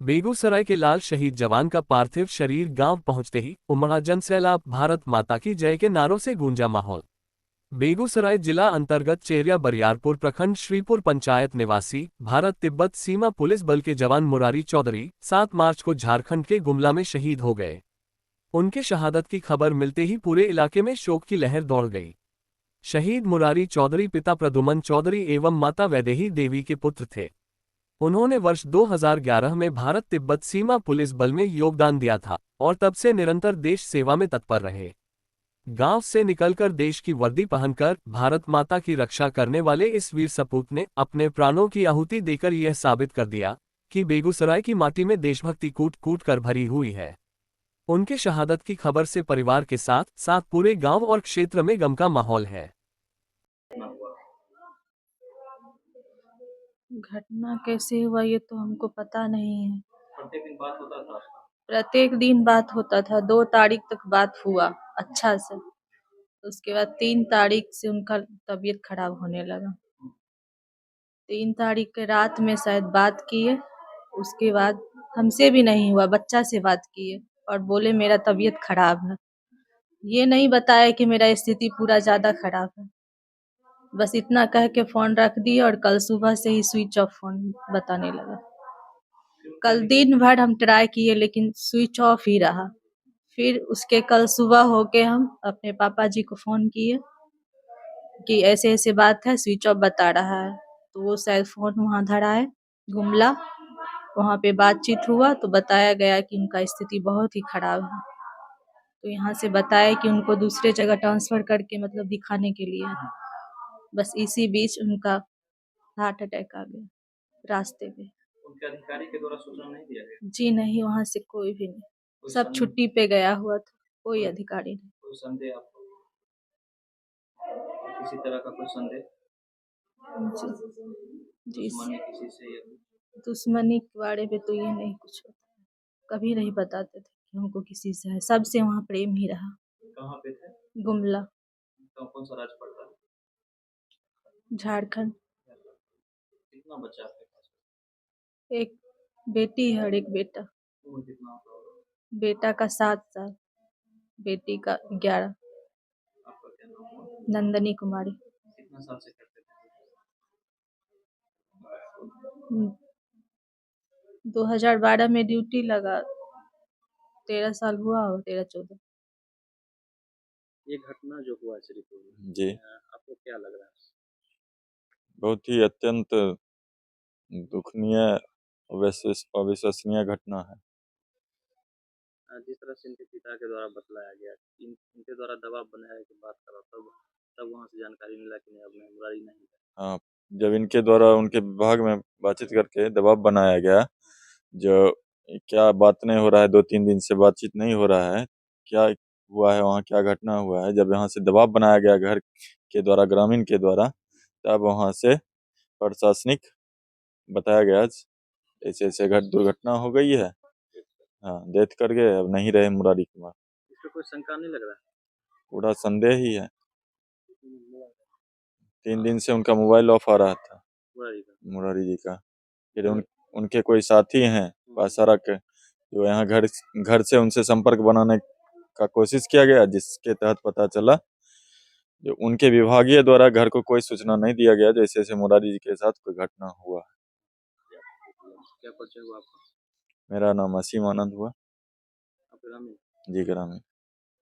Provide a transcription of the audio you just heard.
बेगूसराय के लाल शहीद जवान का पार्थिव शरीर गांव पहुंचते ही उमड़ा जनसैलाब, भारत माता की जय के नारों से गूंजा माहौल। बेगूसराय जिला अंतर्गत चेरिया बरियारपुर प्रखंड श्रीपुर पंचायत निवासी भारत तिब्बत सीमा पुलिस बल के जवान मुरारी चौधरी 7 मार्च को झारखंड के गुमला में शहीद हो गए। उनके शहादत की खबर मिलते ही पूरे इलाके में शोक की लहर दौड़ गई। शहीद मुरारी चौधरी पिता प्रद्युमन चौधरी एवं माता वैदेही देवी के पुत्र थे। उन्होंने वर्ष 2011 में भारत तिब्बत सीमा पुलिस बल में योगदान दिया था और तब से निरंतर देश सेवा में तत्पर रहे। गांव से निकलकर देश की वर्दी पहनकर भारत माता की रक्षा करने वाले इस वीर सपूत ने अपने प्राणों की आहुति देकर यह साबित कर दिया कि बेगूसराय की माटी में देशभक्ति कूट कूट कर भरी हुई है। उनके शहादत की खबर से परिवार के साथ साथ पूरे गांव और क्षेत्र में गम का माहौल है। घटना कैसे हुआ ये तो हमको पता नहीं है। प्रत्येक दिन बात होता था। प्रत्येक दिन बात होता था। 2 तारीख तक बात हुआ अच्छा से। उसके बाद 3 तारीख से उनका तबीयत खराब होने लगा। 3 तारीख के रात में शायद बात किए। उसके बाद हमसे भी नहीं हुआ, बच्चा से बात किए और बोले मेरा तबीयत खराब है। ये नहीं बताया कि मेरा स्थिति पूरा ज़्यादा खराब है। बस इतना कह के फ़ोन रख दिए और कल सुबह से ही स्विच ऑफ फ़ोन बताने लगा। कल दिन भर हम ट्राई किए लेकिन स्विच ऑफ ही रहा। फिर उसके कल सुबह होके हम अपने पापा जी को फ़ोन किए कि ऐसे-ऐसे बात है, स्विच ऑफ बता रहा है। तो वो शायद फ़ोन वहाँ धराए गुमला, वहाँ पे बातचीत हुआ तो बताया गया कि उनका स्थिति बहुत ही खराब है। तो यहाँ से बताया कि उनको दूसरे जगह ट्रांसफ़र करके मतलब दिखाने के लिए। बस इसी बीच उनका हार्ट अटैक आ गया रास्ते में। उनके अधिकारी के द्वारा सूचना नहीं दिया गया? जी नहीं, वहाँ से कोई भी नहीं। सब छुट्टी पे गया हुआ था, कोई अधिकारी नहीं। कोई संदेह आपको? किसी तरह का कोई संदेह? जी, जी। दुश्मनी किसी से या दुश्मनी के बारे में तो ये नहीं कुछ होता है। कभी नहीं बताते थे कि हमको किसी से है। सबसे वहाँ प्रेम ही रहा। कहाँ पे थे? गुमला, कौन सा राज्य पड़ता है? झारखंड। कितना बच्चा आपके पास? एक बेटी है और एक बेटा। उम्र कितना होगा? बेटा का 7 साल, बेटी का 11। आपका क्या नाम हुआ? नंदनी कुमारी। कितना साल से करते थे? 2012 में ड्यूटी लगा। 13 साल हुआ होगा, 13-14। ये घटना जो हुआ श्रीपुर में, जी, आपको क्या लग रहा है? बहुत ही अत्यंत दुखनीय अविश्वसनीय घटना है। जिस तरह से इनके पिता के द्वारा बतलाया गया, इनके द्वारा दबाव बनाया कि बात करो, तब वहाँ से जानकारी मिला कि नहीं, अब नहीं, मुरारी नहीं है। हाँ, जब इनके द्वारा उनके विभाग में बातचीत करके दबाव बनाया गया, जो क्या बात नहीं हो रहा है, 2-3 दिन से बातचीत नहीं हो रहा है, क्या हुआ है वहाँ, क्या घटना हुआ है, जब यहाँ से दबाव बनाया गया घर के द्वारा, ग्रामीण के द्वारा, तब वहाँ से प्रशासनिक बताया गया ऐसे-ऐसे दुर्घटना हो गई है। हाँ, डेथ कर गए, अब नहीं रहे मुरारी कुमार। इस पे कोई शंका नहीं लग रहा है? पूरा संदेह ही है। 3 दिन से उनका मोबाइल ऑफ आ रहा था, मुरारी का? मुरारी जी का। फिर उनके कोई साथी हैं पासारा के, जो यहाँ घर से उनसे संपर्क बनाने का कोशिश किया गया, जिसके तहत पता चला जो उनके विभागीय द्वारा घर को कोई सूचना नहीं दिया गया, जैसे जैसे मुरारी जी के साथ कोई घटना हुआ है। क्या परिचय हुआ आपका? मेरा नाम असीम आनंद हुआ। आप ग्रामीण? जी, ग्रामीण।